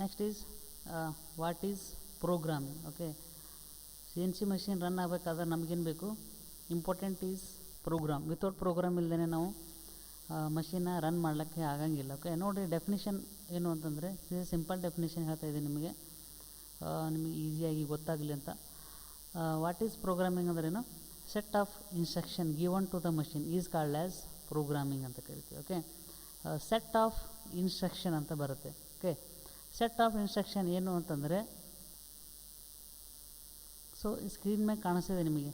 Next is what is programming. Okay, CNC machine run ಆಗಬೇಕಾದ್ರೆ ನಮಗೇನು ಬೇಕು? Important is program. Without program ಇಲ್ಲದೇ ನಾವು ಮಷಿನ್ನ ರನ್ ಮಾಡಲಿಕ್ಕೆ ಆಗಂಗಿಲ್ಲ. ಓಕೆ, ನೋಡಿರಿ ಡೆಫಿನಿಷನ್ ಏನು ಅಂತಂದರೆ, ಸಿಂಪಲ್ ಡೆಫಿನಿಷನ್ ಹೇಳ್ತಾ ಇದ್ದೀನಿ ನಿಮಗೆ ಈಸಿಯಾಗಿ ಗೊತ್ತಾಗಲಿ ಅಂತ. ವಾಟ್ ಈಸ್ ಪ್ರೋಗ್ರಾಮಿಂಗ್ ಅಂದ್ರೇನು? Set of instruction given to the machine is called as programming ಅಂತ ಕರಿತೀವಿ. ಓಕೆ, ಸೆಟ್ ಆಫ್ ಇನ್ಸ್ಟ್ರಕ್ಷನ್ ಅಂತ ಬರುತ್ತೆ. ಓಕೆ, ಸೆಟ್ ಆಫ್ ಇನ್ಸ್ಟ್ರಕ್ಷನ್ ಏನು ಅಂತಂದರೆ, ಸೊ ಸ್ಕ್ರೀನ್ ಮೇಲೆ ಕಾಣಿಸ್ತಿದೆ ನಿಮಗೆ.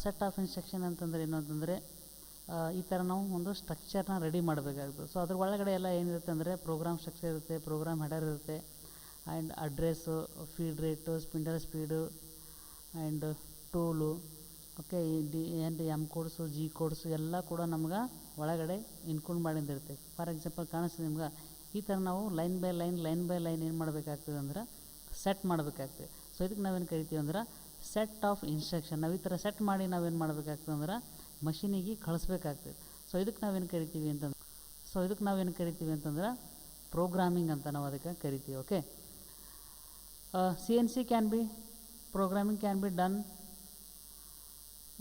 ಸೆಟ್ ಆಫ್ ಇನ್ಸ್ಟ್ರಕ್ಷನ್ ಅಂತಂದರೆ ಏನು ಅಂತಂದರೆ, ಈ ಥರ ನಾವು ಒಂದು ಸ್ಟ್ರಕ್ಚರ್ನ ರೆಡಿ ಮಾಡಬೇಕಾಗ್ತದೆ. ಸೊ ಅದ್ರ ಒಳಗಡೆ ಎಲ್ಲ ಏನಿರುತ್ತೆ ಅಂದರೆ, ಪ್ರೋಗ್ರಾಮ್ ಸ್ಟ್ರಕ್ಚರ್ ಇರುತ್ತೆ, ಪ್ರೋಗ್ರಾಮ್ ಹೆಡರ್ ಇರುತ್ತೆ, and address, feed rate, spindle speed, and tool, okay, M codes, G codes ಎಲ್ಲ ಕೂಡ ನಮ್ಗೆ ಒಳಗಡೆ ಇನ್ಕ್ಲೂಡ್ ಮಾಡಿದಿರುತ್ತೆ. ಫಾರ್ ಎಕ್ಸಾಂಪಲ್ ಕಾಣಿಸ್ತದೆ ನಿಮ್ಗೆ, ಈ ಥರ ನಾವು ಲೈನ್ ಬೈ ಲೈನ್ ಏನು ಮಾಡಬೇಕಾಗ್ತದೆ ಅಂದ್ರೆ ಸೆಟ್ ಮಾಡಬೇಕಾಗ್ತದೆ. ಸೊ ಇದಕ್ಕೆ ನಾವೇನು ಕರಿತೀವಿ ಅಂದ್ರೆ ಸೆಟ್ ಆಫ್ ಇನ್ಸ್ಟ್ರಕ್ಷನ್. ನಾವು ಈ ಥರ ಸೆಟ್ ಮಾಡಿ ನಾವೇನು ಮಾಡಬೇಕಾಗ್ತದೆ ಅಂದ್ರೆ ಮಷೀನಿಗೆ ಕಳಿಸ್ಬೇಕಾಗ್ತದೆ. ಸೊ ಇದಕ್ಕೆ ನಾವೇನು ಕರಿತೀವಿ ಅಂತಂದ್ರೆ ಪ್ರೋಗ್ರಾಮಿಂಗ್ ಅಂತ ನಾವು ಅದಕ್ಕೆ ಕರಿತೀವಿ. Okay, CNC programming can be done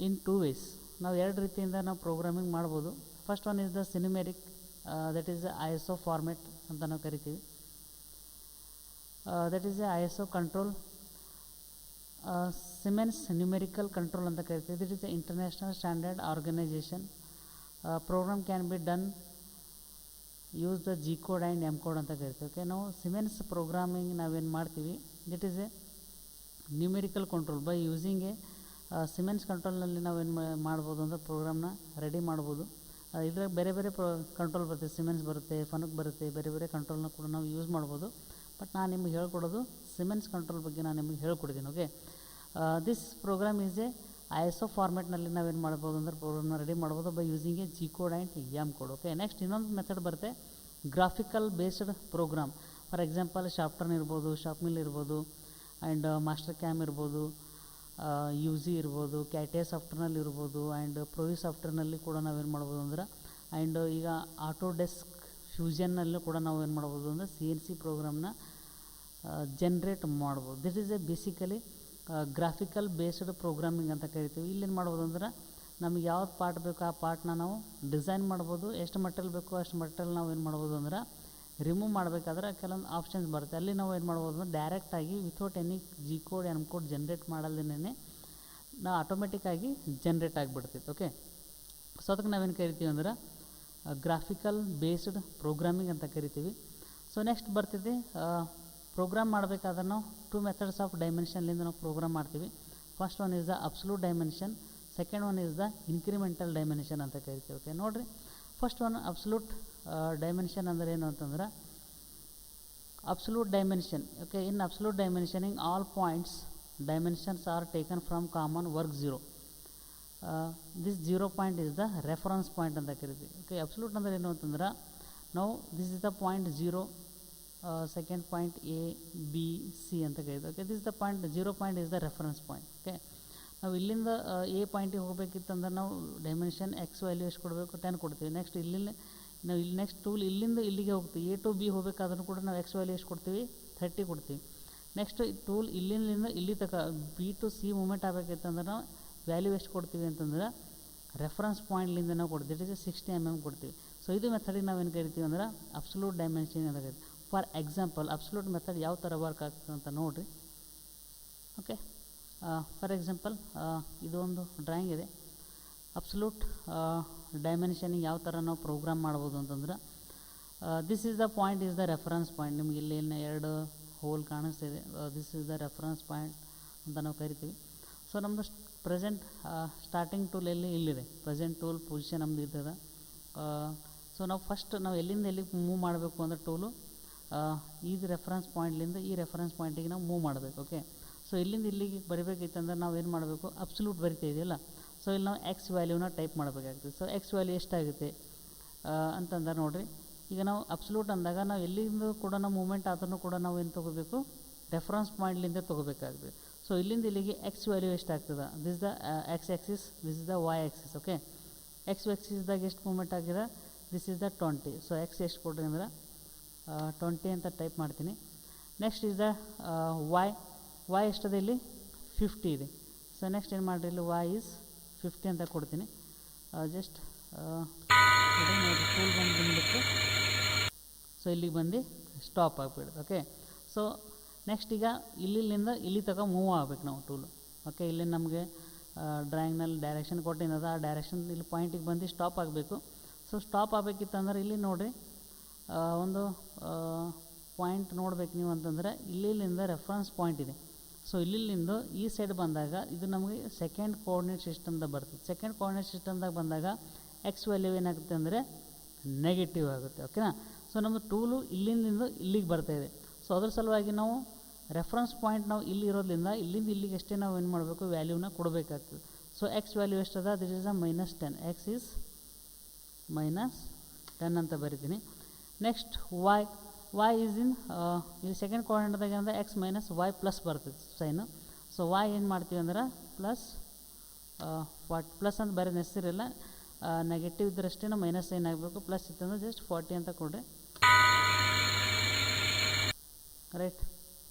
in 2 ways. ನಾವು 2 ರೀತಿಯಿಂದ ನಾವು ಪ್ರೋಗ್ರಾಮಿಂಗ್ ಮಾಡ್ಬೋದು. First one is the Sinumerik, that is ISO format ಅಂತ ನಾವು ಕರಿತೀವಿ. That is ISO control, Siemens numerical control ಅಂತ ಕರಿತೀವಿ. This is a international standard organisation. Program can be done use the G code and M code ಅಂತ ಕರಿತೀವಿ. Okay, ನಾವು Siemens programming ನಾವೇನು ಮಾಡ್ತೀವಿ, this is a numerical control. By using A Simmons ಕಂಟ್ರೋಲ್ನಲ್ಲಿ ನಾವೇನು ಮಾಡ್ಬೋದು ಅಂದರೆ ಪ್ರೋಗ್ರಾಮ್ನ ರೆಡಿ ಮಾಡ್ಬೋದು. ಇದ್ರಾಗ ಬೇರೆ ಬೇರೆ ಕಂಟ್ರೋಲ್ ಬರುತ್ತೆ, ಸಿಮೆನ್ಸ್ ಬರುತ್ತೆ, ಫನುಕ್ ಬರುತ್ತೆ, ಬೇರೆ ಬೇರೆ ಕಂಟ್ರೋಲ್ನ ಕೂಡ ನಾವು ಯೂಸ್ ಮಾಡ್ಬೋದು. ಬಟ್ ನಾನು ನಿಮಗೆ ಹೇಳ್ಕೊಡೋದು ಸಿಮೆನ್ಸ್ ಕಂಟ್ರೋಲ್ ಬಗ್ಗೆ ನಾನು ನಿಮಗೆ ಹೇಳ್ಕೊಡ್ತೀನಿ. Okay, this program is a ISO ಫಾರ್ಮೆಟ್ನಲ್ಲಿ ನಾವೇನು ಮಾಡ್ಬೋದು ಅಂದರೆ ಪ್ರೋಗ್ರಾಮ್ನ ರೆಡಿ ಮಾಡ್ಬೋದು by using a G code and M code. Okay, next ಇನ್ನೊಂದು ಮೆಥಡ್ ಬರುತ್ತೆ, graphical based program. For example ShopTurn ಇರ್ಬೋದು, ಶಾಪ್ ಮಿಲ್ ಇರ್ಬೋದು, ಆ್ಯಂಡ್ ಮಾಸ್ಟರ್ ಕ್ಯಾಮ್ ಇರ್ಬೋದು, UZ ಇರ್ಬೋದು, ಕ್ಯಾಟಿಯಾ ಸಾಫ್ಟ್ವೇರ್ನಲ್ಲಿ ಇರ್ಬೋದು, ಆ್ಯಂಡ್ ಪ್ರೋವಿ ಸಾಫ್ಟ್ವೇರ್ನಲ್ಲಿ ಕೂಡ ನಾವೇನು ಮಾಡ್ಬೋದು ಅಂದ್ರೆ, ಆ್ಯಂಡ್ ಈಗ ಆಟೋಡೆಸ್ಕ್ ಫ್ಯೂಷನ್ನಲ್ಲೂ ಕೂಡ ನಾವು ಏನು ಮಾಡ್ಬೋದು ಅಂದರೆ CNC ಪ್ರೋಗ್ರಾಮ್ನ ಜನ್ರೇಟ್ ಮಾಡ್ಬೋದು. This is A basically graphical based programming ಅಂತ ಕರಿತೀವಿ. ಇಲ್ಲೇನು ಮಾಡ್ಬೋದು ಅಂದ್ರೆ ನಮಗೆ ಯಾವ್ದು ಪಾರ್ಟ್ ಬೇಕು ಆ ಪಾರ್ಟ್ನ ನಾವು ಡಿಸೈನ್ ಮಾಡ್ಬೋದು. ಎಷ್ಟು ಮಟೀರಿಯಲ್ ಬೇಕೋ ಅಷ್ಟು ಮಟೀರಿಯಲ್ ನಾವು ಏನು ಮಾಡ್ಬೋದು ಅಂದ್ರೆ ರಿಮೂವ್ ಮಾಡಬೇಕಾದ್ರೆ ಕೆಲವೊಂದು ಆಪ್ಷನ್ಸ್ ಬರುತ್ತೆ. ಅಲ್ಲಿ ನಾವು ಏನು ಮಾಡ್ಬೋದು ಅಂದ್ರೆ ಡೈರೆಕ್ಟಾಗಿ without any G code M code generate ಮಾಡಲ್ದೇನೆ ನಾವು ಆಟೋಮೆಟಿಕ್ಕಾಗಿ ಜನ್ರೇಟ್ ಆಗಿಬಿಡ್ತೈತೆ. ಓಕೆ, ಸೊ ಅದಕ್ಕೆ ನಾವೇನು ಕರಿತೀವಿ ಅಂದ್ರೆ ಗ್ರಾಫಿಕಲ್ ಬೇಸ್ಡ್ ಪ್ರೋಗ್ರಾಮಿಂಗ್ ಅಂತ ಕರಿತೀವಿ. ಸೊ ನೆಕ್ಸ್ಟ್ ಬರ್ತಿದೆ, ಪ್ರೋಗ್ರಾಮ್ ಮಾಡಬೇಕಾದ್ರೆ ನಾವು 2 ಮೆಥಡ್ಸ್ ಆಫ್ ಡೈಮೆನ್ಷನ್ಲಿಂದ ನಾವು ಪ್ರೋಗ್ರಾಮ್ ಮಾಡ್ತೀವಿ. First one is the absolute dimension, second one is the incremental dimension ಅಂತ ಕರಿತೀವಿ. ಓಕೆ, ನೋಡಿರಿ, ಫಸ್ಟ್ ಒನ್ ಅಬ್ಸಲ್ಯೂಟ್ ಡೈಮೆನ್ಷನ್ ಅಂದರೆ ಏನು ಅಂತಂದ್ರೆ, absolute dimension. Okay, in absolute dimensioning all points dimensions are taken from common work 0. This 0 point is the reference point ಅಂತ ಕರಿತೀವಿ. Okay, absolute ಅಂದರೆ ಏನು ಅಂತಂದ್ರೆ ನಾವು this is the point 0, second point A, B, C ಅಂತ ಕರಿತೀವಿ. Okay, this the point 0 point is the reference point. Okay, ನಾವು ಇಲ್ಲಿಂದ A ಪಾಯಿಂಟಿಗೆ ಹೋಗಬೇಕಿತ್ತಂದ್ರೆ ನಾವು ಡೈಮೆನ್ಷನ್ X ವ್ಯಾಲ್ಯೂ ಎಷ್ಟು ಕೊಡಬೇಕು? 10 ಕೊಡ್ತೀವಿ. ನೆಕ್ಸ್ಟ್ ನಾವು ಇಲ್ಲಿ ನೆಕ್ಸ್ಟ್ ಟೂಲ್ ಇಲ್ಲಿಂದ ಇಲ್ಲಿಗೆ ಹೋಗ್ತೀವಿ. A to B ಹೋಗಬೇಕಾದ್ರೂ ಕೂಡ ನಾವು X ವ್ಯಾಲ್ಯೂ ಎಷ್ಟು ಕೊಡ್ತೀವಿ? 30 ಕೊಡ್ತೀವಿ. ನೆಕ್ಸ್ಟ್ ಟೂಲ್ ಇಲ್ಲಿಂದ ಇಲ್ಲಿ ತನಕ B to C ಮೂಮೆಂಟ್ ಆಗಬೇಕಿತ್ತಂದ್ರೆ ನಾವು ವ್ಯಾಲ್ಯೂ ಎಷ್ಟು ಕೊಡ್ತೀವಿ ಅಂತಂದ್ರೆ ರೆಫರೆನ್ಸ್ ಪಾಯಿಂಟ್ಲಿಂದ ನಾವು ಕೊಡ್ತೀವಿ. ಇಟ್ ಇಸ್ 60 mm ಕೊಡ್ತೀವಿ. ಸೊ ಇದು ಮೆಥಡಿಗೆ ನಾವೇನು ಕರಿತೀವಿ ಅಂದ್ರೆ ಅಬ್ಸಲ್ಯೂಟ್ ಡೈಮೆನ್ಷನ್ ಅಂತ ಕರಿತೀವಿ. ಫಾರ್ ಎಕ್ಸಾಂಪಲ್ ಅಬ್ಸಲ್ಯೂಟ್ ಮೆಥಡ್ ಯಾವ ಥರ ವರ್ಕ್ ಆಗ್ತದೆ ಅಂತ ನೋಡಿರಿ. ಓಕೆ, ಫಾರ್ ಎಕ್ಸಾಂಪಲ್ ಇದು ಒಂದು ಡ್ರಾಯಿಂಗ್ ಇದೆ. ಅಬ್ಸಲ್ಯೂಟ್ ಡೈಮೆನ್ಷನಿಗೆ ಯಾವ ಥರ ನಾವು ಪ್ರೋಗ್ರಾಮ್ ಮಾಡ್ಬೋದು ಅಂತಂದ್ರೆ, this is the point is the reference point. ನಿಮಗೆ ಇಲ್ಲಿ 2 ಹೋಲ್ ಕಾಣಿಸ್ತಿದೆ. This is the reference point ಅಂತ ನಾವು ಕರಿತೀವಿ. ಸೊ ನಮ್ಮದು ಪ್ರೆಸೆಂಟ್ ಸ್ಟಾರ್ಟಿಂಗ್ ಟೂಲ್ ಇಲ್ಲಿದೆ. ಪ್ರೆಸೆಂಟ್ ಟೂಲ್ ಪೊಸಿಷನ್ ನಮ್ದು ಇರ್ತದೆ. ಸೊ ನಾವು ಫಸ್ಟ್ ನಾವು ಎಲ್ಲಿಂದ ಎಲ್ಲಿಗೆ ಮೂವ್ ಮಾಡಬೇಕು ಅಂದರೆ ಟೂಲು ಇದು ರೆಫರೆನ್ಸ್ ಪಾಯಿಂಟ್ಲಿಂದ ಈ ರೆಫರೆನ್ಸ್ ಪಾಯಿಂಟಿಗೆ ನಾವು ಮೂವ್ ಮಾಡಬೇಕು. ಓಕೆ, ಸೊ ಇಲ್ಲಿಂದ ಇಲ್ಲಿಗೆ ಬರಿಬೇಕಿತ್ತಂದ್ರೆ ನಾವು ಏನು ಮಾಡಬೇಕು? ಅಬ್ಸಲ್ಯೂಟ್ ಬರಿತಾ ಇದೆಯಲ್ಲ, ಸೊ ಇಲ್ಲಿ ನಾವು X ವ್ಯಾಲ್ಯೂನ ಟೈಪ್ ಮಾಡಬೇಕಾಗ್ತದೆ. ಸೊ X ವ್ಯಾಲ್ಯೂ ಎಷ್ಟಾಗುತ್ತೆ ಅಂತಂದ್ರೆ ನೋಡಿರಿ, ಈಗ ನಾವು ಅಬ್ಸಲ್ಯೂಟ್ ಅಂದಾಗ ನಾವು ಎಲ್ಲಿಂದ ಕೂಡ ನಾವು ಮೂವ್ಮೆಂಟ್ ಆದ್ರೂ ಕೂಡ ನಾವು ಏನು ತೊಗೋಬೇಕು? ರೆಫರೆನ್ಸ್ ಪಾಯಿಂಟ್ಲಿಂದ ತೊಗೋಬೇಕಾಗ್ತದೆ. ಸೊ ಇಲ್ಲಿಂದ ಇಲ್ಲಿಗೆ X ವ್ಯಾಲ್ಯೂ ಎಷ್ಟಾಗ್ತದೆ? This the X Axis, this is the Y Axis. Okay, X ಆ್ಯಕ್ಸಿಸ್ದಾಗ ಎಷ್ಟು ಮೂವ್ಮೆಂಟ್ ಆಗಿದೆ? This is the 20. So X ಎಷ್ಟು ಕೊಡ್ರಿ ಅಂದ್ರೆ 20 ಅಂತ ಟೈಪ್ ಮಾಡ್ತೀನಿ. ನೆಕ್ಸ್ಟ್ ಇಸ್ ದ y ಎಷ್ಟದೆ ಇಲ್ಲಿ 50 ಇದೆ. ಸೊ ನೆಕ್ಸ್ಟ್ ಏನು ಮಾಡಿರಿ, ಇಲ್ಲಿ y ಈಸ್ 50 ಅಂತ ಕೊಡ್ತೀನಿ. ಜಸ್ಟ್ ಟೂಲ್ ಬಂದುಬಿಟ್ಟು ಸೊ ಇಲ್ಲಿಗೆ ಬಂದು ಸ್ಟಾಪ್ ಆಗಿಬಿಡು. ಓಕೆ, ಸೊ ನೆಕ್ಸ್ಟ್ ಈಗ ಇಲ್ಲಿಂದ ಇಲ್ಲಿ ತನಕ ಮೂವ್ ಆಗ್ಬೇಕು ನಾವು ಟೂಲು. ಓಕೆ, ಇಲ್ಲಿ ನಮಗೆ ಡ್ರಾಯಿಂಗ್ನಲ್ಲಿ ಡೈರೆಕ್ಷನ್ ಕೊಟ್ಟಿದ್ದದ, ಆ ಡೈರೆಕ್ಷನ್ ಇಲ್ಲಿ ಪಾಯಿಂಟಿಗೆ ಬಂದು ಸ್ಟಾಪ್ ಆಗಬೇಕು. ಸೊ ಸ್ಟಾಪ್ ಆಗಬೇಕಿತ್ತಂದ್ರೆ ಇಲ್ಲಿ ನೋಡಿರಿ, ಒಂದು ಪಾಯಿಂಟ್ ನೋಡ್ಬೇಕು ನೀವು ಅಂತಂದರೆ ಇಲ್ಲಿಂದ ರೆಫರೆನ್ಸ್ ಪಾಯಿಂಟ್ ಇದೆ. ಸೊ ಇಲ್ಲಿಂದ ಈ ಸೈಡ್ ಬಂದಾಗ ಇದು ನಮಗೆ ಸೆಕೆಂಡ್ ಕೋಆರ್ಡಿನೇಟ್ ಸಿಸ್ಟಮ್ದಾಗ ಬರ್ತದೆ. ಸೆಕೆಂಡ್ ಕೋಆರ್ಡಿನೇಟ್ ಸಿಸ್ಟಮ್ದಾಗ ಬಂದಾಗ ಎಕ್ಸ್ ವ್ಯಾಲ್ಯೂ ಏನಾಗುತ್ತೆ ಅಂದರೆ ನೆಗೆಟಿವ್ ಆಗುತ್ತೆ. ಓಕೆನಾ, ಸೊ ನಮ್ಮ ಟೂಲು ಇಲ್ಲಿಂದ ಇಲ್ಲಿಗೆ ಬರ್ತಾಯಿದೆ. ಸೊ ಅದ್ರ ಸಲುವಾಗಿ ನಾವು ರೆಫರೆನ್ಸ್ ಪಾಯಿಂಟ್ ನಾವು ಇಲ್ಲಿ ಇರೋದ್ರಿಂದ ಇಲ್ಲಿಂದ ಇಲ್ಲಿಗೆ ಅಷ್ಟೇ ನಾವು ಏನು ಮಾಡಬೇಕು, ವ್ಯಾಲ್ಯೂನ ಕೊಡಬೇಕಾಗ್ತದೆ. ಸೊ ಎಕ್ಸ್ ವ್ಯಾಲ್ಯೂ ಎಷ್ಟದ, this is a -10, X is -10 ಅಂತ ಬರಿತೀನಿ. ನೆಕ್ಸ್ಟ್ y ಈಸ್ ಇನ್ ಇಲ್ಲಿ ಸೆಕೆಂಡ್ ಕೋಆರ್ಡಿನೇಟ್ದಾಗ ಏನಂದ್ರೆ ಎಕ್ಸ್ ಮೈನಸ್ ವೈ ಪ್ಲಸ್ ಬರ್ತದೆ ಸೈನು. ಸೊ y ಏನು ಮಾಡ್ತೀವಿ ಅಂದ್ರೆ ಪ್ಲಸ್ ಅಂತ ಬರೀ ನೆಸರಿಲ್ಲ, ನೆಗೆಟಿವ್ ಇದ್ರಷ್ಟೇ ಮೈನಸ್ ಸೈನ್ ಆಗಬೇಕು. ಪ್ಲಸ್ ಇತ್ತಂದ್ರೆ ಜಸ್ಟ್ 40 ಅಂತ ಕೊಡ್ರಿ, ರೈಟ್.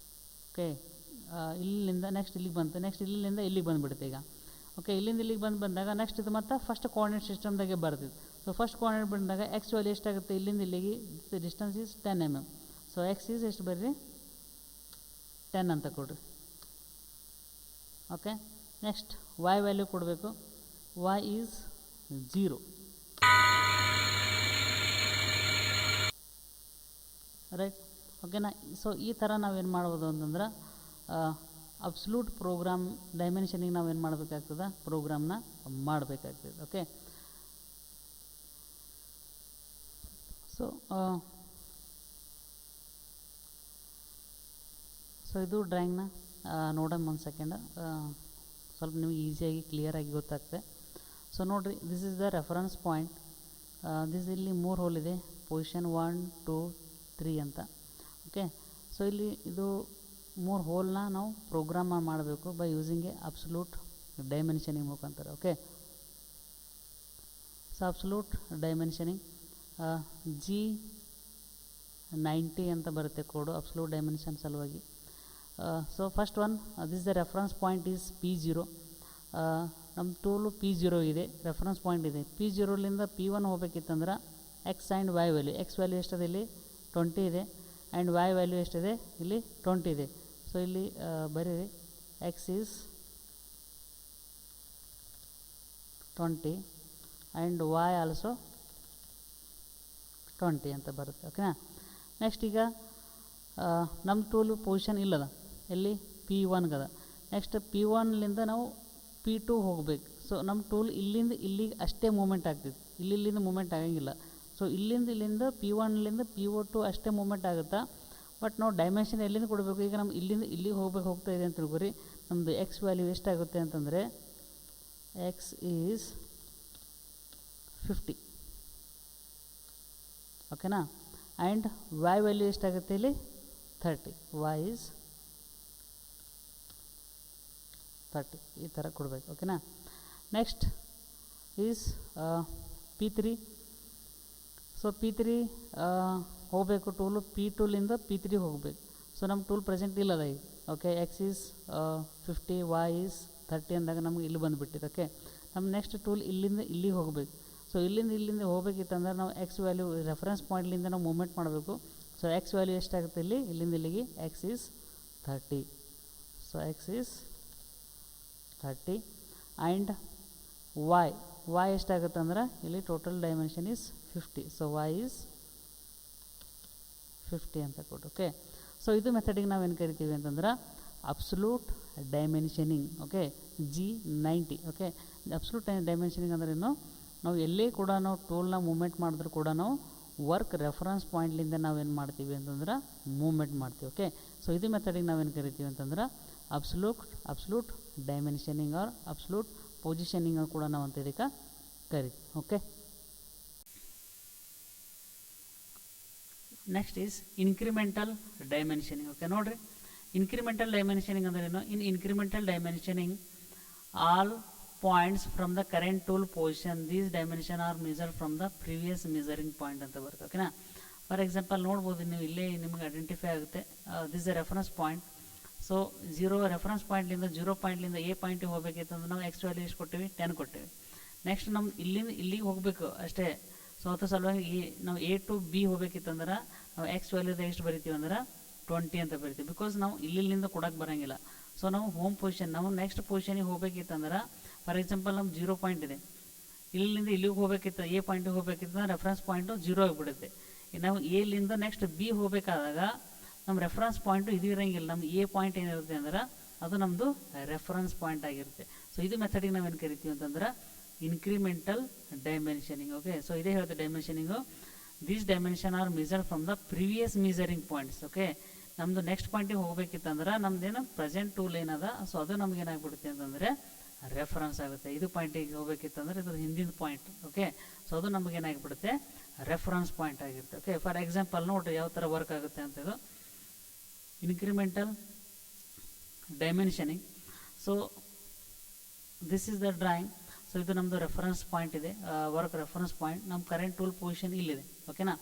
ಓಕೆ, ಇಲ್ಲಿಂದ ನೆಕ್ಸ್ಟ್ ಇಲ್ಲಿಗೆ ಬಂತು, ನೆಕ್ಸ್ಟ್ ಇಲ್ಲಿಂದ ಇಲ್ಲಿಗೆ ಬಂದುಬಿಡುತ್ತೆ ಈಗ. ಓಕೆ, ಇಲ್ಲಿಂದ ಇಲ್ಲಿಗೆ ಬಂದಾಗ ನೆಕ್ಸ್ಟ್ ಇದು ಮತ್ತು ಫಸ್ಟ್ ಕೋಆರ್ಡಿನೇಟ್ ಸಿಸ್ಟಮ್ದಾಗೆ ಬರ್ತಿತ್ತು. ಸೊ ಫಸ್ಟ್ ಕೋಆರ್ಡಿನೇಟ್ ಬಂದಾಗ ಎಕ್ಸ್ ವ್ಯಾಲ್ಯೂ ಎಷ್ಟಾಗುತ್ತೆ, ಇಲ್ಲಿಂದ ಇಲ್ಲಿಗೆ distance is 10 mm. So x is ಎಷ್ಟು ಬರ್ರಿ 10 ಅಂತ ಕೊಡ್ರಿ. ಓಕೆ, ನೆಕ್ಸ್ಟ್ y ವ್ಯಾಲ್ಯೂ ಕೊಡಬೇಕು, y ಈಸ್ 0. ರೈಟ್, ಓಕೆನಾ. ಸೊ ಈ ಥರ ನಾವೇನು ಮಾಡ್ಬೋದು ಅಂತಂದ್ರೆ ಅಬ್ಸಲ್ಯೂಟ್ ಪ್ರೋಗ್ರಾಮ್ ಡೈಮೆನ್ಷನಿಗೆ ನಾವೇನು ಮಾಡಬೇಕಾಗ್ತದೆ, ಪ್ರೋಗ್ರಾಮ್ನ ಮಾಡಬೇಕಾಗ್ತದೆ. ಓಕೆ, ಸೊ ಇದು ಡ್ರಾಯಿಂಗ್ನ ನೋಡೋಣ ಒಂದು ಸೆಕೆಂಡ್, ಸ್ವಲ್ಪ ನಿಮಗೆ ಈಸಿಯಾಗಿ ಕ್ಲಿಯರಾಗಿ ಗೊತ್ತಾಗ್ತದೆ. ಸೊ ನೋಡಿರಿ, this is the reference point. This ಇಲ್ಲಿ 3 ಹೋಲ್ ಇದೆ, ಪೊಸಿಷನ್ 1, 2, 3 ಅಂತ. ಓಕೆ, ಸೊ ಇಲ್ಲಿ ಇದು 3 ಹೋಲ್ನ ನಾವು ಪ್ರೋಗ್ರಾಮ್ ಮಾಡಬೇಕು by using a absolute dimensioning ಮುಖಾಂತರ. Okay, so absolute dimensioning G90 ಅಂತ ಬರುತ್ತೆ ಕೋಡು ಅಬ್ಸಲ್ಯೂಟ್ ಡೈಮೆನ್ಷನ್ ಸಲುವಾಗಿ. So first one, this the reference point is P0. ನಮ್ಮ ಟೂಲು P0 ಇದೆ, ರೆಫರೆನ್ಸ್ ಪಾಯಿಂಟ್ ಇದೆ. P0ಲಿಂದ P1 ಹೋಗ್ಬೇಕಿತ್ತಂದ್ರೆ X and Y value, X value ಎಷ್ಟಿದೆ ಇಲ್ಲಿ 20 ಇದೆ, ಆ್ಯಂಡ್ ವೈ ವ್ಯಾಲ್ಯೂ ಎಷ್ಟಿದೆ ಇಲ್ಲಿ 20 ಇದೆ. ಸೊ ಇಲ್ಲಿ ಬರೀರಿ, x is 20 and y also 20 ಅಂತ ಬರುತ್ತೆ. ಓಕೆನಾ. ನೆಕ್ಸ್ಟ್ ಈಗ ನಮ್ಮ ಟೂಲು ಪೊಸಿಷನ್ ಇಲ್ಲದ, ಎಲ್ಲಿ P1 ಗದ. ನೆಕ್ಸ್ಟ್ P1ಲಿಂದ ನಾವು P2 ಹೋಗ್ಬೇಕು. ಸೊ ನಮ್ಮ ಟೂಲ್ ಇಲ್ಲಿಂದ ಇಲ್ಲಿಗೆ ಅಷ್ಟೇ ಮೂಮೆಂಟ್ ಆಗ್ತೈತಿ, ಇಲ್ಲಿಂದ ಮೂಮೆಂಟ್ ಆಗಂಗಿಲ್ಲ. ಸೊ ಇಲ್ಲಿಂದ P1ಲಿಂದ PO2 ಅಷ್ಟೇ ಮೂಮೆಂಟ್ ಆಗುತ್ತಾ. ಬಟ್ ನಾವು ಡೈಮೆನ್ಷನ್ ಎಲ್ಲಿಂದ ಕೊಡಬೇಕು, ಈಗ ನಮ್ಮ ಇಲ್ಲಿಂದ ಇಲ್ಲಿಗೆ ಹೋಗ್ತಾ ಇದೆ ಅಂತ ತಿಳ್ಕೊರಿ. ನಮ್ಮದು ಎಕ್ಸ್ ವ್ಯಾಲ್ಯೂ ಎಷ್ಟಾಗುತ್ತೆ ಅಂತಂದರೆ ಎಕ್ಸ್ ಈಸ್ 50. ಓಕೆನಾ. ಆ್ಯಂಡ್ ವೈ ವ್ಯಾಲ್ಯೂ ಎಷ್ಟಾಗುತ್ತೆ ಇಲ್ಲಿ 30, ವೈ ಈಸ್ 30. ಈ ಥರ ಕೊಡಬೇಕು. ಓಕೆನಾ. Next is P3. So P3 ಹೋಗಬೇಕು ಟೂಲು, P2ಲಿಂದ P3 ಹೋಗಬೇಕು. ಸೊ ನಮ್ಮ ಟೂಲ್ ಪ್ರೆಸೆಂಟ್ ಇಲ್ಲದ ಈಗ. Okay, x is 50, y is 30 ಅಂದಾಗ ನಮ್ಗೆ ಇಲ್ಲಿ ಬಂದುಬಿಟ್ಟಿದೆ. ಓಕೆ, ನಮ್ಮ ನೆಕ್ಸ್ಟ್ ಟೂಲ್ ಇಲ್ಲಿಂದ ಇಲ್ಲಿಗೆ ಹೋಗಬೇಕು. ಸೊ ಇಲ್ಲಿಂದ ಹೋಗಬೇಕಿತ್ತಂದ್ರೆ ನಾವು ಎಕ್ಸ್ ವ್ಯಾಲ್ಯೂ ರೆಫರೆನ್ಸ್ ಪಾಯಿಂಟ್ಲಿಂದ ನಾವು ಮೂವ್ಮೆಂಟ್ ಮಾಡಬೇಕು. ಸೊ ಎಕ್ಸ್ ವ್ಯಾಲ್ಯೂ ಎಷ್ಟಾಗುತ್ತೆ ಇಲ್ಲಿಂದ ಇಲ್ಲಿಗೆ x is 30. So x is 30 and y ಎಷ್ಟಾಗುತ್ತೆ ಅಂದ್ರೆ ಇಲ್ಲಿ total dimension is 50. So y is 50 ಅಂತ ಕೊಟ್ಟು. ಓಕೆ, ಸೊ ಇದು ಮೆಥಡಿಗೆ ನಾವೇನು ಕರಿತೀವಿ ಅಂತಂದ್ರೆ absolute dimensioning. Okay, G90. Okay, absolute dimensioning ಅಂದ್ರೆ ಏನು, ನಾವು ಎಲ್ಲೇ ಕೂಡ ನಾವು ಟೂಲ್ನ ಮೂವ್ಮೆಂಟ್ ಮಾಡಿದ್ರು ಕೂಡ ನಾವು ವರ್ಕ್ ರೆಫರೆನ್ಸ್ ಪಾಯಿಂಟ್ಲಿಂದ ನಾವೇನು ಮಾಡ್ತೀವಿ ಅಂತಂದ್ರೆ ಮೂವ್ಮೆಂಟ್ ಮಾಡ್ತೀವಿ. ಓಕೆ, ಸೊ ಇದು ಮೆಥಡಿಗೆ ನಾವೇನು ಕರಿತೀವಿ ಅಂತಂದ್ರೆ absolute dimensioning or absolute positioning ಕೂಡ ನಾವು ಅಂತ ಇದಕ್ಕೆ ಕರಿತೀವಿ. Okay, next is incremental dimensioning. Okay, ನೋಡಿರಿ, ಇನ್ಕ್ರಿಮೆಂಟಲ್ ಡೈಮೆನ್ಷನಿಂಗ್ ಅಂದ್ರೆ ಏನು. In incremental dimensioning all points from the current tool position, these dimension are measured from the previous measuring point ಅಂತ ಬರುತ್ತೆ. ಓಕೆನಾ. ಫಾರ್ ಎಕ್ಸಾಂಪಲ್ ನೋಡ್ಬೋದು ನೀವು ಇಲ್ಲೇ ನಿಮಗೆ ಐಡೆಂಟಿಫೈ ಆಗುತ್ತೆ, this a reference point. So reference ಪಾಯಿಂಟ್ಲಿಂದ 0 ಪಾಯಿಂಟ್ಲಿಂದ ಎ ಪಾಯಿಂಟಿಗೆ ಹೋಗಬೇಕಿತ್ತಂದ್ರೆ ನಾವು ಎಕ್ಸ್ ವ್ಯಾಲ್ಯೂ ಎಷ್ಟು ಕೊಟ್ಟಿವಿ, 10 ಕೊಟ್ಟಿವಿ. ನೆಕ್ಸ್ಟ್ ನಮ್ಮ ಇಲ್ಲಿಂದ ಇಲ್ಲಿಗೆ ಹೋಗಬೇಕು ಅಷ್ಟೇ. ಸೊ ಅದ್ರ ಸಲುವಾಗಿ ನಾವು ಎ ಟು ಬಿ ಹೋಗ್ಬೇಕಿತ್ತಂದ್ರೆ ನಾವು ಎಕ್ಸ್ ವ್ಯಾಲ್ಯೂದ ಎಷ್ಟು ಬರಿತೀವಿ ಅಂದ್ರೆ 20 ಅಂತ ಬರಿತೀವಿ, ಬಿಕಾಸ್ ನಾವು ಇಲ್ಲಿಂದ ಕೊಡೋಕೆ ಬರೋಂಗಿಲ್ಲ. ಸೊ ನಾವು ಹೋಮ್ ಪೊಸಿಷನ್, ನಾವು ನೆಕ್ಸ್ಟ್ ಪೊಸಿಷನಿಗೆ ಹೋಗ್ಬೇಕಿತ್ತಂದ್ರೆ ಫಾರ್ ಎಕ್ಸಾಂಪಲ್ ನಮ್ಮ 0 ಪಾಯಿಂಟ್ ಇದೆ, ಇಲ್ಲಿಂದ ಇಲ್ಲಿಗೆ ಹೋಗ್ಬೇಕಿತ್ತು, ಎ ಪಾಯಿಂಟಿಗೆ ಹೋಗ್ಬೇಕಿತ್ತಂದ್ರೆ ರೆಫರೆನ್ಸ್ ಪಾಯಿಂಟು 0 ಆಗಿಬಿಡುತ್ತೆ. ನಾವು ಎಲ್ಲಿಂದ ನೆಕ್ಸ್ಟ್ ಬಿ ಹೋಗಬೇಕಾದಾಗ ನಮ್ಮ ರೆಫರೆನ್ಸ್ ಪಾಯಿಂಟು ಇದು ಇರೋಂಗಿಲ್ಲ, ನಮ್ಮ ಎ ಪಾಯಿಂಟ್ ಏನಿರುತ್ತೆ ಅಂದ್ರೆ ಅದು ನಮ್ಮದು ರೆಫರೆನ್ಸ್ ಪಾಯಿಂಟ್ ಆಗಿರುತ್ತೆ. ಸೊ ಇದು ಮೆಥಡಿಗೆ ನಾವೇನು ಕರಿತೀವಿ ಅಂತಂದ್ರೆ ಇನ್ಕ್ರಿಮೆಂಟಲ್ ಡೈಮೆನ್ಷನಿಂಗ್. ಓಕೆ, ಸೊ ಇದೇ ಹೇಳುತ್ತೆ ಡೈಮೆನ್ಷನಿಂಗು. These dimension are measured from the previous measuring points. Okay, ನಮ್ಮದು ನೆಕ್ಸ್ಟ್ ಪಾಯಿಂಟಿಗೆ ಹೋಗ್ಬೇಕಿತ್ತಂದ್ರೆ ನಮ್ದೇನು ಪ್ರೆಸೆಂಟ್ ಟೂಲ್ ಏನದ, ಸೊ ಅದು ನಮ್ಗೆ ಏನಾಗ್ಬಿಡುತ್ತೆ ಅಂತಂದರೆ ರೆಫರೆನ್ಸ್ ಆಗುತ್ತೆ. ಇದು ಪಾಯಿಂಟಿಗೆ ಹೋಗ್ಬೇಕಿತ್ತಂದ್ರೆ ಇದು ಹಿಂದಿನ ಪಾಯಿಂಟ್. ಓಕೆ, ಸೊ ಅದು ನಮಗೆ ಏನಾಗಿಬಿಡುತ್ತೆ ರೆಫರೆನ್ಸ್ ಪಾಯಿಂಟ್ ಆಗಿರುತ್ತೆ. ಓಕೆ, ಫಾರ್ ಎಕ್ಸಾಂಪಲ್ ನೋಡಿರಿ ಯಾವ ಥರ ವರ್ಕ್ ಆಗುತ್ತೆ ಅಂತ. ಇದು incremental dimensioning. So this is the drawing. So ಇದು ನಮ್ಮದು ರೆಫರೆನ್ಸ್ ಪಾಯಿಂಟ್ ಇದೆ, ವರ್ಕ್ ರೆಫರೆನ್ಸ್ ಪಾಯಿಂಟ್. ನಮ್ಮ ಕರೆಂಟ್ ಟೂಲ್ ಪೊಸಿಷನ್ ಇಲ್ಲಿದೆ. ಓಕೆನಾ,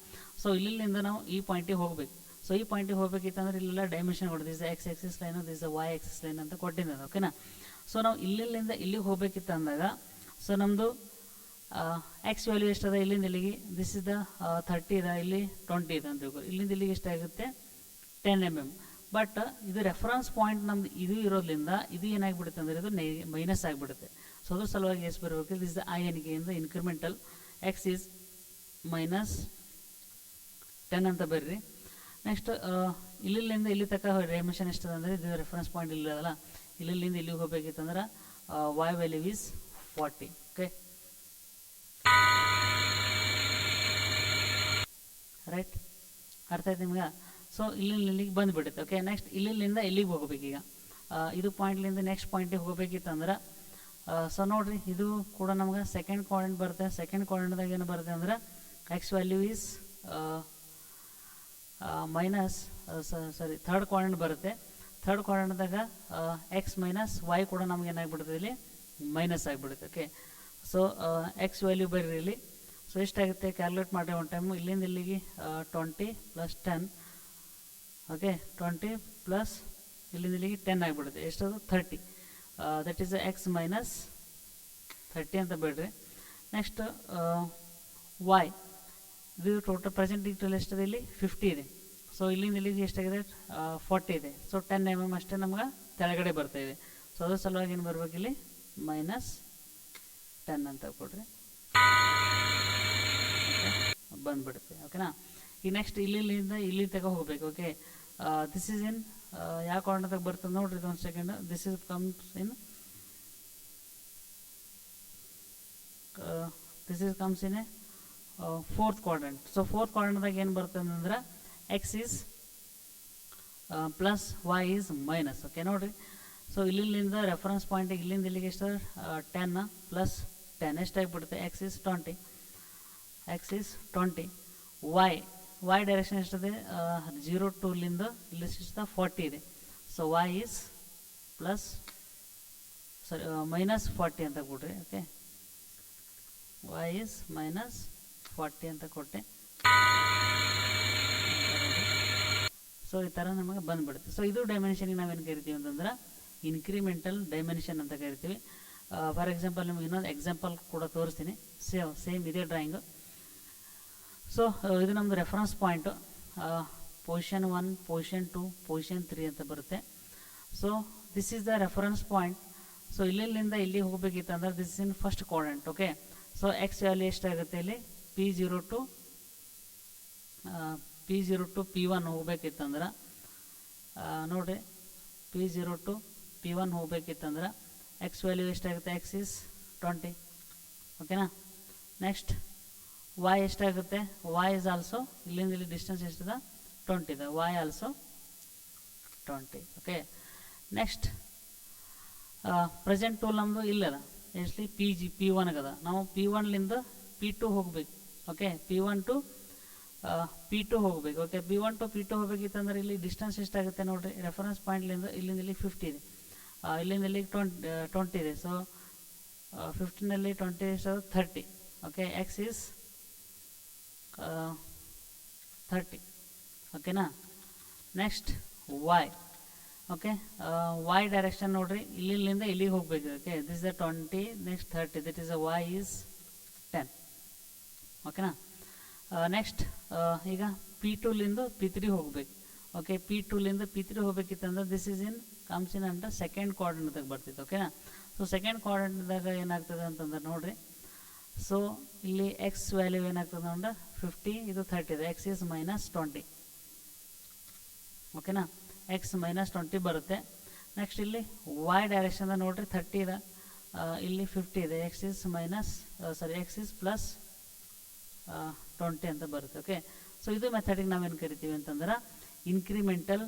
ಸೊ ಇಲ್ಲಿಂದ ನಾವು ಈ ಪಾಯಿಂಟಿಗೆ ಹೋಗಬೇಕು. ಸೊ ಈ ಪಾಯಿಂಟಿಗೆ ಹೋಗಬೇಕಿತ್ತಂದ್ರೆ ಇಲ್ಲೆಲ್ಲ ಡೈಮೆನ್ಷನ್ ಕೊಡೋದು, this X Axis line, this Y Axis line ಅಂತ ಕೊಟ್ಟಿದ್ದೆ. ಓಕೆನಾ, ಸೊ ನಾವು ಇಲ್ಲಿಂದ ಇಲ್ಲಿಗೆ ಹೋಗಬೇಕಿತ್ತು ಅಂದಾಗ ಸೊ ನಮ್ಮದು ಎಕ್ಸ್ ವ್ಯಾಲ್ಯೂ ಎಷ್ಟದ ಇಲ್ಲಿಂದ ಇಲ್ಲಿಗೆ, ದಿಸ್ ಇಸ್ ದ 30 ಇದೆ, ಇಲ್ಲಿ 20 ಇದೆ ಅಂತ ತಿಳ್ಕೊ. ಇಲ್ಲಿಂದ ಇಲ್ಲಿಗೆ ಎಷ್ಟಾಗುತ್ತೆ 10 mm. ಬಟ್ ಇದು ರೆಫರೆನ್ಸ್ ಪಾಯಿಂಟ್ ನಮ್ದು ಇದು ಇರೋದ್ರಿಂದ ಇದು ಏನಾಗಿಬಿಡುತ್ತೆ ಅಂದರೆ ಇದು ಮೈನಸ್ ಆಗಿಬಿಡುತ್ತೆ. ಸೊ ಅದ್ರ ಸಲುವಾಗಿ ಎಷ್ಟು ಬರಬೇಕು, ದಿಸ್ ದ ಐ ಎನ್ಗೆಯಿಂದ ಇನ್ಕ್ರಿಮೆಂಟಲ್ ಎಕ್ಸ್ ಈಸ್ -10 ಅಂತ ಬರ್ರಿ. ನೆಕ್ಸ್ಟ್ ಇಲ್ಲಿಂದ ಇಲ್ಲಿ ತನಕ ಡೈಮೆನ್ಷನ್ ಎಷ್ಟದ ಅಂದರೆ ಇದು ರೆಫರೆನ್ಸ್ ಪಾಯಿಂಟ್ ಇಲ್ಲದಲ್ಲ, ಇಲ್ಲಿಂದ ಇಲ್ಲಿಗೆ ಹೋಗಬೇಕಿತ್ತಂದ್ರೆ Y value is 40. Okay, right, ಅರ್ಥ ಆಯ್ತು ನಿಮ್ಗೆ. ಸೊ ಇಲ್ಲಿಗೆ ಬಂದುಬಿಡುತ್ತೆ. ಓಕೆ, ನೆಕ್ಸ್ಟ್ ಇಲ್ಲಿಂದ ಇಲ್ಲಿಗೆ ಹೋಗ್ಬೇಕೀಗ. ಇದು ಪಾಯಿಂಟ್ಲಿಂದ ನೆಕ್ಸ್ಟ್ ಪಾಯಿಂಟಿಗೆ ಹೋಗ್ಬೇಕಿತ್ತಂದ್ರೆ ಸೊ ನೋಡಿರಿ ಇದು ಕೂಡ ನಮ್ಗೆ ಸೆಕೆಂಡ್ ಕ್ವಾಡ್ರೆಂಟ್ ಬರುತ್ತೆ. ಸೆಕೆಂಡ್ ಕ್ವಾಡ್ರೆಂಟ್ದಾಗ ಏನು ಬರುತ್ತೆ ಅಂದ್ರೆ X value is third quadrant ಬರುತ್ತೆ. ಥರ್ಡ್ ಕ್ವಾಡ್ರೆಂಟ್ದಾಗ ಎಕ್ಸ್ ಮೈನಸ್ ವೈ ಕೂಡ ನಮ್ಗೆ ಏನಾಗ್ಬಿಡುತ್ತೆ ಇಲ್ಲಿ ಮೈನಸ್ ಆಗಿಬಿಡುತ್ತೆ. ಓಕೆ, ಸೊ ಎಕ್ಸ್ ವ್ಯಾಲ್ಯೂ ಬರ್ರಿ ಇಲ್ಲಿ. ಸೊ ಎಷ್ಟಾಗುತ್ತೆ ಕ್ಯಾಲ್ಕುಲೇಟ್ ಮಾಡಿ ಒನ್ ಟೈಮು. ಇಲ್ಲಿಂದ ಇಲ್ಲಿಗೆ 20 + 10. ಓಕೆ, 20 ಪ್ಲಸ್ ಇಲ್ಲಿಂದ ಇಲ್ಲಿಗೆ 10 ಆಗಿಬಿಡುತ್ತೆ. ಎಷ್ಟದು 30. ದಟ್ ಈಸ್ ಎಕ್ಸ್ ಮೈನಸ್ 30 ಅಂತ ಬಿಡ್ರಿ. ನೆಕ್ಸ್ಟ್ ವೈ, ಇದು ಟೋಟಲ್ ಪ್ರೆಸೆಂಟ್ ಡೀಟೇಲ್ ಎಷ್ಟಿದೆ ಇಲ್ಲಿ 50 ಇದೆ. ಸೊ ಇಲ್ಲಿಂದ ಇಲ್ಲಿಗೆ ಎಷ್ಟಾಗಿದೆ 40 ಇದೆ. ಸೊ 10 mm ಅಷ್ಟೇ ನಮ್ಗೆ ಕೆಳಗಡೆ ಬರ್ತಾಯಿದೆ. ಸೊ ಅದ್ರ ಸಲುವಾಗಿ ಏನು ಬರ್ಬೇಕು ಇಲ್ಲಿ -10 ಅಂತ ಕೊಡ್ರಿ, ಬಂದ್ಬಿಡುತ್ತೆ. ಓಕೆನಾ, ಈ ನೆಕ್ಸ್ಟ್ ಇಲ್ಲಿಂದ ಇಲ್ಲಿ ತಗೋ ಹೋಗ್ಬೇಕು. ಓಕೆ, ದಿಸ್ ಈಸ್ ಇನ್ ಯಾವ ಕಾರ್ನರ್ದಾಗ ಬರ್ತದೆ ನೋಡ್ರಿ, ಇದು 1 second. This is comes in a fourth quadrant. So fourth ಕ್ವಾಡ್ರೆಂಟ್ದಾಗ ಏನು ಬರ್ತದೆ ಅಂದ್ರೆ X is plus Y is minus. Okay ನೋಡಿರಿ, ಸೊ ಇಲ್ಲಿಂದ ರೆಫರೆನ್ಸ್ ಪಾಯಿಂಟಿಗೆ ಇಲ್ಲಿಂದ ಇಲ್ಲಿಗೆ ಎಷ್ಟು 10 + 10 ಎಷ್ಟಾಗಿಬಿಡುತ್ತೆ, X is 20. X is 20. Y direction ಎಷ್ಟಿದೆ 0 to ಇಲ್ಲಿಂದ ಇಲ್ಲಿ ಎಷ್ಟು 40 ಇದೆ. ಸೊ ವೈ ಈಸ್ -40 ಅಂತ ಕೊಡ್ರಿ. ಓಕೆ, ವೈ ಈಸ್ -40 ಅಂತ ಕೊಟ್ಟೆ. ಸೊ ಈ ಥರ ನಮಗೆ ಬಂದುಬಿಡುತ್ತೆ. ಸೊ ಇದು ಡೈಮೆನ್ಷನಿಗೆ ನಾವೇನು ಕರಿತೀವಿ ಅಂತಂದ್ರೆ ಇನ್ಕ್ರಿಮೆಂಟಲ್ ಡೈಮೆನ್ಷನ್ ಅಂತ ಕರಿತೀವಿ. ಫಾರ್ ಎಕ್ಸಾಂಪಲ್ ನಿಮ್ಗೆ ಇನ್ನೊಂದು ಎಕ್ಸಾಂಪಲ್ ಕೂಡ ತೋರಿಸ್ತೀನಿ. ಸೇಮ್ ಇದೇ ಡ್ರಾಯಿಂಗು. ಸೊ ಇದು ನಮ್ಮದು reference point. Position 1, position 2, position 3 ಅಂತ ಬರುತ್ತೆ. So this is the reference point. So ಇಲ್ಲಿಂದ ಇಲ್ಲಿ ಹೋಗಬೇಕಿತ್ತಂದ್ರೆ this is in first quadrant. Okay, so X value ಎಷ್ಟಾಗುತ್ತೆ ಇಲ್ಲಿ P0 to P1 ಹೋಗ್ಬೇಕಿತ್ತಂದ್ರೆ ನೋಡಿರಿ, P0 to P1 ಹೋಗ್ಬೇಕಿತ್ತಂದ್ರೆ ಎಕ್ಸ್ ವ್ಯಾಲ್ಯೂ ಎಷ್ಟಾಗುತ್ತೆ, ಎಕ್ಸ್ ಈಸ್ 20. ಓಕೆನಾ, ನೆಕ್ಸ್ಟ್ ವೈ ಎಷ್ಟಾಗುತ್ತೆ, ವೈ ಇಸ್ ಆಲ್ಸೋ ಇಲ್ಲಿಂದ ಇಲ್ಲಿ ಡಿಸ್ಟೆನ್ಸ್ ಎಷ್ಟಿದೆ 20 ಇದೆ, Y also 20. Okay, next present tool ನಮ್ಮದು ಇಲ್ಲದ ಎಷ್ಟ್ಲಿ P1 ಅದ. ನಾವು P1ಲಿಂದ P2 ಹೋಗ್ಬೇಕು. ಓಕೆ, P1 to P2 ಹೋಗ್ಬೇಕು. ಓಕೆ, P1 to P2 ಹೋಗ್ಬೇಕಿತ್ತಂದ್ರೆ ಇಲ್ಲಿ ಡಿಸ್ಟೆನ್ಸ್ ಎಷ್ಟಾಗುತ್ತೆ ನೋಡಿರಿ, ರೆಫರೆನ್ಸ್ ಪಾಯಿಂಟ್ಲಿಂದ ಇಲ್ಲಿಂದ ಇಲ್ಲಿ 50 ಇದೆ, ಇಲ್ಲಿಂದ ಇಲ್ಲಿ 20 ಇದೆ. ಸೊ 15ನಲ್ಲಿ 20 30. Okay, x is 30. ಓಕೆನಾ. Next y. Okay, y direction ನೋಡಿರಿ, ಇಲ್ಲಿಂದ ಇಲ್ಲಿಗೆ ಹೋಗಬೇಕು. Okay, this is the 20, next 30, that is a y is 10. ಓಕೆನಾ. ನೆಕ್ಸ್ಟ್ ಈಗ P2ಲಿಂದ P3 ಹೋಗ್ಬೇಕು. ಓಕೆ, P2ಲಿಂದ P3 ಹೋಗ್ಬೇಕಿತ್ತಂದ್ರೆ this is in comes in ಅಂತ ಸೆಕೆಂಡ್ ಕ್ವಾಡ್ರಂಟ್ದಾಗ ಬರ್ತಿತ್ತು. ಓಕೆನಾ. ಸೊ ಸೆಕೆಂಡ್ ಕ್ವಾಡ್ರಂಟ್ದಾಗ ಏನಾಗ್ತದೆ ಅಂತಂದ್ರೆ ನೋಡಿರಿ, ಸೊ ಇಲ್ಲಿ ಎಕ್ಸ್ ವ್ಯಾಲ್ಯೂ ಏನಾಗ್ತದೆ ಅಂದ್ರೆ 50, ಇದು 30 ಇದೆ. X is -20. ಓಕೆನಾ, ಎಕ್ಸ್ -20 ಬರುತ್ತೆ. ನೆಕ್ಸ್ಟ್ ಇಲ್ಲಿ ವೈ ಡೈರೆಕ್ಷನ್ದಾಗ ನೋಡಿರಿ 30 ಇದೆ, ಇಲ್ಲಿ 50 ಇದೆ. ಎಕ್ಸ್ ಈಸ್ +20 ಅಂತ ಬರುತ್ತೆ. ಓಕೆ, ಸೊ ಇದು ಮೆಥಡಿಗೆ ನಾವೇನು ಕರಿತೀವಿ ಅಂತಂದ್ರೆ ಇನ್ಕ್ರಿಮೆಂಟಲ್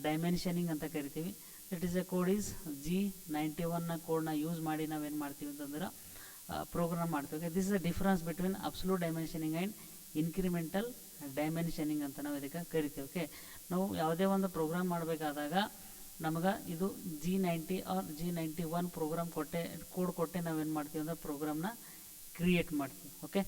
ಡೈಮೆನ್ಷನಿಂಗ್ ಅಂತ ಕರಿತೀವಿ. That is a code is G91 ಕೋಡ್ನ ಯೂಸ್ ಮಾಡಿ ನಾವೇನು ಮಾಡ್ತೀವಿ ಅಂತಂದ್ರೆ ಪ್ರೋಗ್ರಾಮ್ ಮಾಡ್ತೀವಿ. Okay, this is the difference between absolute dimensioning and incremental dimensioning ಅಂತ ನಾವು ಇದಕ್ಕೆ ಕರಿತೀವಿ. ಓಕೆ, ನಾವು ಯಾವುದೇ ಒಂದು ಪ್ರೋಗ್ರಾಮ್ ಮಾಡಬೇಕಾದಾಗ ನಮಗೆ ಇದು G90 R G91 program code ಕೊಟ್ಟೆ ನಾವೇನು ಮಾಡ್ತೀವಿ ಅಂದ್ರೆ ಪ್ರೋಗ್ರಾಮ್ನ ಕ್ರಿಯೇಟ್ ಮಾಡ್ತೀವಿ. ಓಕೆ.